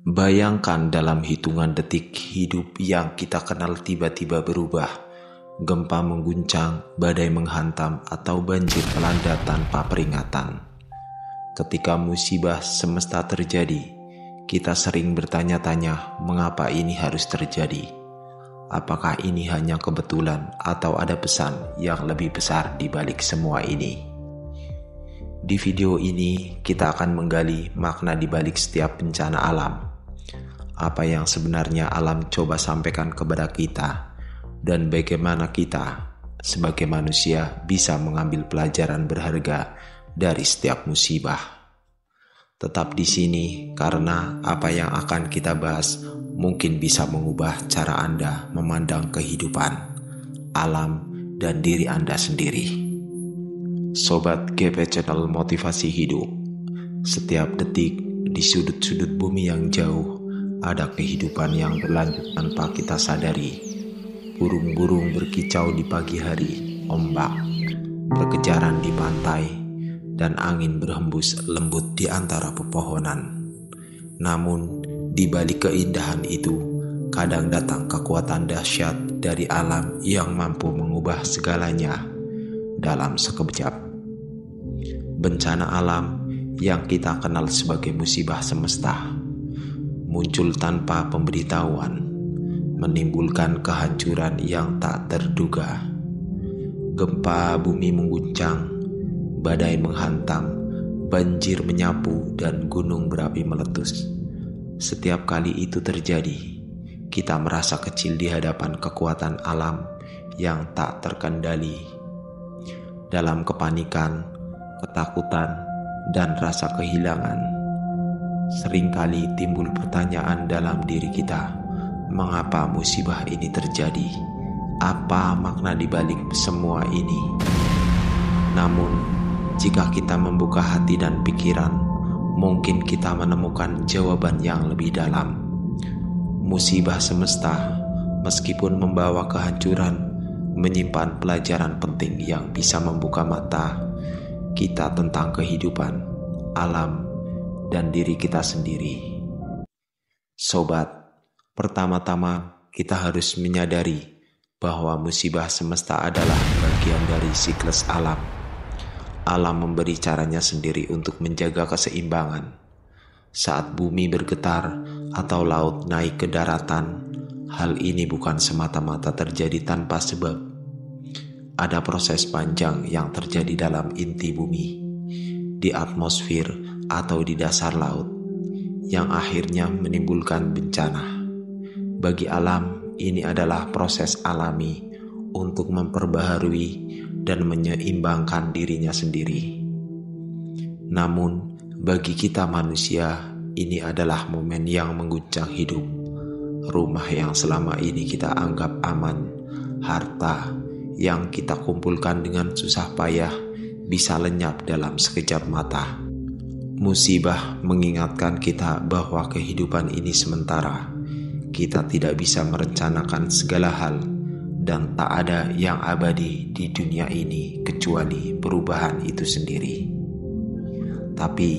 Bayangkan dalam hitungan detik hidup yang kita kenal tiba-tiba berubah. Gempa mengguncang, badai menghantam, atau banjir melanda tanpa peringatan. Ketika musibah semesta terjadi, kita sering bertanya-tanya mengapa ini harus terjadi. Apakah ini hanya kebetulan atau ada pesan yang lebih besar di balik semua ini? Di video ini kita akan menggali makna di balik setiap bencana alam. Apa yang sebenarnya alam coba sampaikan kepada kita, dan bagaimana kita sebagai manusia bisa mengambil pelajaran berharga dari setiap musibah. Tetap di sini karena apa yang akan kita bahas mungkin bisa mengubah cara Anda memandang kehidupan, alam, dan diri Anda sendiri. Sobat GP Channel Motivasi Hidup, setiap detik di sudut-sudut bumi yang jauh ada kehidupan yang berlanjut tanpa kita sadari. Burung-burung berkicau di pagi hari, ombak berkejaran di pantai, dan angin berhembus lembut di antara pepohonan. Namun, di balik keindahan itu, kadang datang kekuatan dahsyat dari alam yang mampu mengubah segalanya dalam sekejap. Bencana alam yang kita kenal sebagai musibah semesta muncul tanpa pemberitahuan, menimbulkan kehancuran yang tak terduga. Gempa bumi mengguncang, badai menghantam, banjir menyapu, dan gunung berapi meletus. Setiap kali itu terjadi, kita merasa kecil di hadapan kekuatan alam yang tak terkendali. Dalam kepanikan, ketakutan, dan rasa kehilangan, seringkali timbul pertanyaan dalam diri kita, mengapa musibah ini terjadi? Apa makna di balik semua ini? Namun, jika kita membuka hati dan pikiran, mungkin kita menemukan jawaban yang lebih dalam. Musibah semesta, meskipun membawa kehancuran, menyimpan pelajaran penting yang bisa membuka mata kita tentang kehidupan, alam, dan diri kita sendiri. Sobat, pertama-tama kita harus menyadari bahwa musibah semesta adalah bagian dari siklus alam. Alam memberi caranya sendiri untuk menjaga keseimbangan. Saat bumi bergetar atau laut naik ke daratan, hal ini bukan semata-mata terjadi tanpa sebab. Ada proses panjang yang terjadi dalam inti bumi, di atmosfer atau di dasar laut, yang akhirnya menimbulkan bencana. Bagi alam, ini adalah proses alami untuk memperbaharui dan menyeimbangkan dirinya sendiri. Namun, bagi kita manusia, ini adalah momen yang mengguncang hidup. Rumah yang selama ini kita anggap aman, harta yang kita kumpulkan dengan susah payah bisa lenyap dalam sekejap mata. Musibah mengingatkan kita bahwa kehidupan ini sementara. Kita tidak bisa merencanakan segala hal, dan tak ada yang abadi di dunia ini kecuali perubahan itu sendiri. Tapi,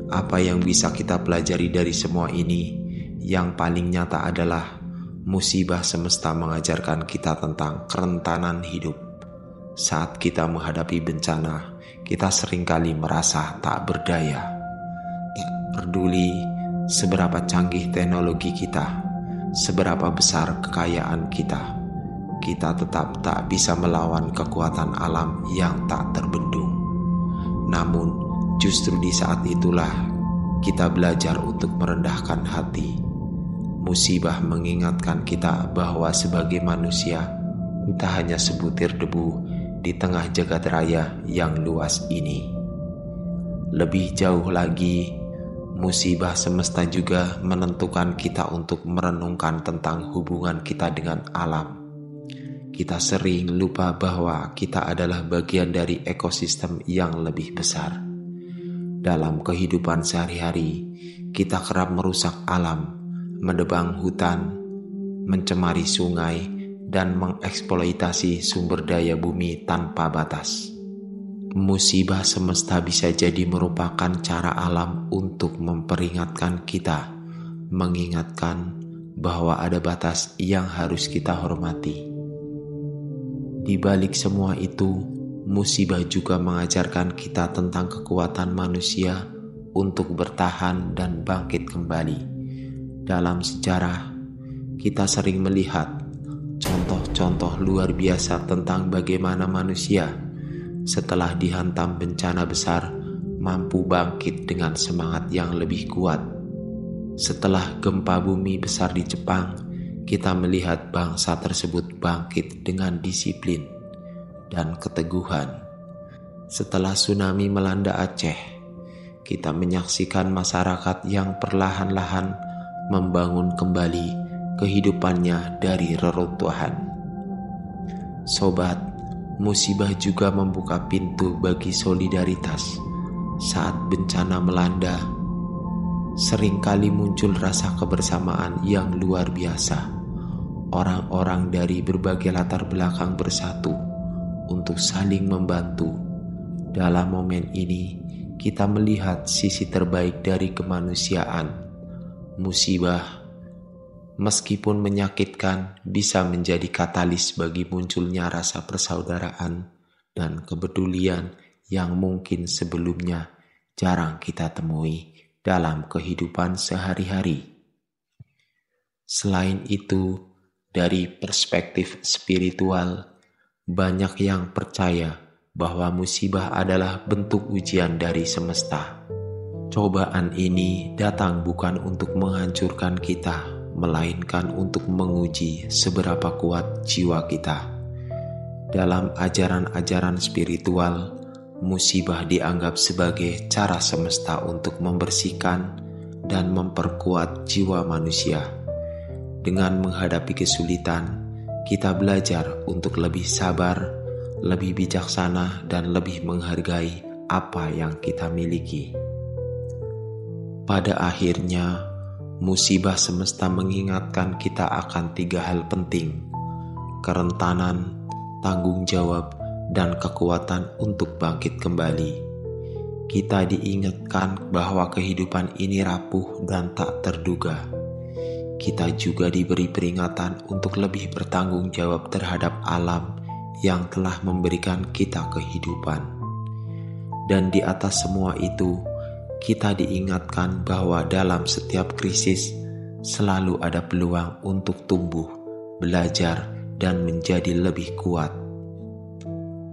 apa yang bisa kita pelajari dari semua ini? Yang paling nyata adalah musibah semesta mengajarkan kita tentang kerentanan hidup. Saat kita menghadapi bencana, kita seringkali merasa tak berdaya. Peduli seberapa canggih teknologi kita, seberapa besar kekayaan kita, kita tetap tak bisa melawan kekuatan alam yang tak terbendung. Namun, justru di saat itulah kita belajar untuk merendahkan hati. Musibah mengingatkan kita bahwa sebagai manusia, kita hanya sebutir debu di tengah jagat raya yang luas ini. Lebih jauh lagi, musibah semesta juga menentukan kita untuk merenungkan tentang hubungan kita dengan alam. Kita sering lupa bahwa kita adalah bagian dari ekosistem yang lebih besar. Dalam kehidupan sehari-hari, kita kerap merusak alam, menebang hutan, mencemari sungai, dan mengeksploitasi sumber daya bumi tanpa batas. Musibah semesta bisa jadi merupakan cara alam untuk memperingatkan kita mengingatkan bahwa ada batas yang harus kita hormati. Di balik semua itu, musibah juga mengajarkan kita tentang kekuatan manusia untuk bertahan dan bangkit kembali. Dalam sejarah, kita sering melihat contoh-contoh luar biasa tentang bagaimana manusia setelah dihantam bencana besar mampu bangkit dengan semangat yang lebih kuat. Setelah gempa bumi besar di Jepang, kita melihat bangsa tersebut bangkit dengan disiplin dan keteguhan. Setelah tsunami melanda Aceh, kita menyaksikan masyarakat yang perlahan-lahan membangun kembali kehidupannya dari reruntuhan. Sobat, musibah juga membuka pintu bagi solidaritas. Saat bencana melanda, seringkali muncul rasa kebersamaan yang luar biasa. Orang-orang dari berbagai latar belakang bersatu untuk saling membantu. Dalam momen ini, kita melihat sisi terbaik dari kemanusiaan. Musibah, meskipun menyakitkan, bisa menjadi katalis bagi munculnya rasa persaudaraan dan kepedulian yang mungkin sebelumnya jarang kita temui dalam kehidupan sehari-hari. Selain itu, dari perspektif spiritual, banyak yang percaya bahwa musibah adalah bentuk ujian dari semesta. Cobaan ini datang bukan untuk menghancurkan kita, melainkan untuk menguji seberapa kuat jiwa kita. Dalam ajaran-ajaran spiritual, musibah dianggap sebagai cara semesta untuk membersihkan dan memperkuat jiwa manusia. Dengan menghadapi kesulitan, kita belajar untuk lebih sabar, lebih bijaksana, dan lebih menghargai apa yang kita miliki. Pada akhirnya, musibah semesta mengingatkan kita akan 3 hal penting: kerentanan, tanggung jawab, dan kekuatan untuk bangkit kembali. Kita diingatkan bahwa kehidupan ini rapuh dan tak terduga. Kita juga diberi peringatan untuk lebih bertanggung jawab terhadap alam yang telah memberikan kita kehidupan. Dan di atas semua itu, kita diingatkan bahwa dalam setiap krisis selalu ada peluang untuk tumbuh, belajar, dan menjadi lebih kuat.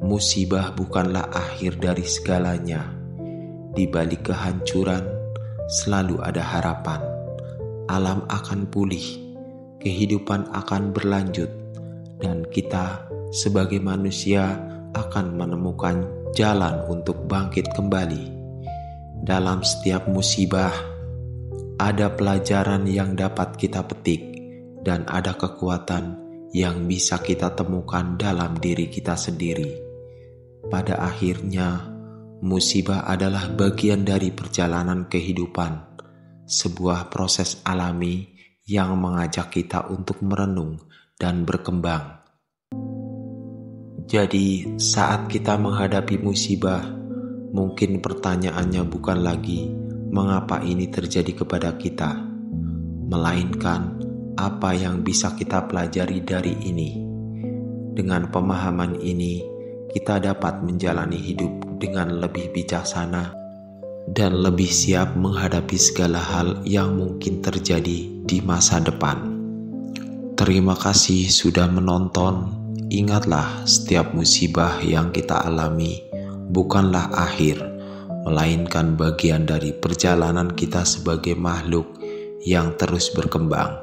Musibah bukanlah akhir dari segalanya. Di balik kehancuran selalu ada harapan. Alam akan pulih, kehidupan akan berlanjut, dan kita sebagai manusia akan menemukan jalan untuk bangkit kembali. Dalam setiap musibah, ada pelajaran yang dapat kita petik, dan ada kekuatan yang bisa kita temukan dalam diri kita sendiri. Pada akhirnya, musibah adalah bagian dari perjalanan kehidupan, sebuah proses alami yang mengajak kita untuk merenung dan berkembang. Jadi, saat kita menghadapi musibah, mungkin pertanyaannya bukan lagi mengapa ini terjadi kepada kita, melainkan apa yang bisa kita pelajari dari ini. Dengan pemahaman ini, kita dapat menjalani hidup dengan lebih bijaksana dan lebih siap menghadapi segala hal yang mungkin terjadi di masa depan. Terima kasih sudah menonton. Ingatlah, setiap musibah yang kita alami bukanlah akhir, melainkan bagian dari perjalanan kita sebagai makhluk yang terus berkembang.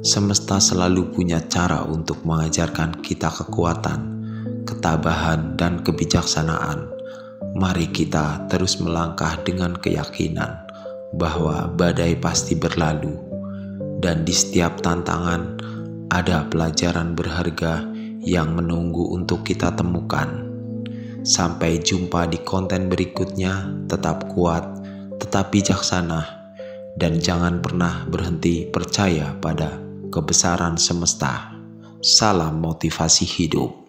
Semesta selalu punya cara untuk mengajarkan kita kekuatan, ketabahan, dan kebijaksanaan. Mari kita terus melangkah dengan keyakinan bahwa badai pasti berlalu, dan di setiap tantangan ada pelajaran berharga yang menunggu untuk kita temukan. Sampai jumpa di konten berikutnya. Tetap kuat, tetap bijaksana, dan jangan pernah berhenti percaya pada kebesaran semesta. Salam motivasi hidup.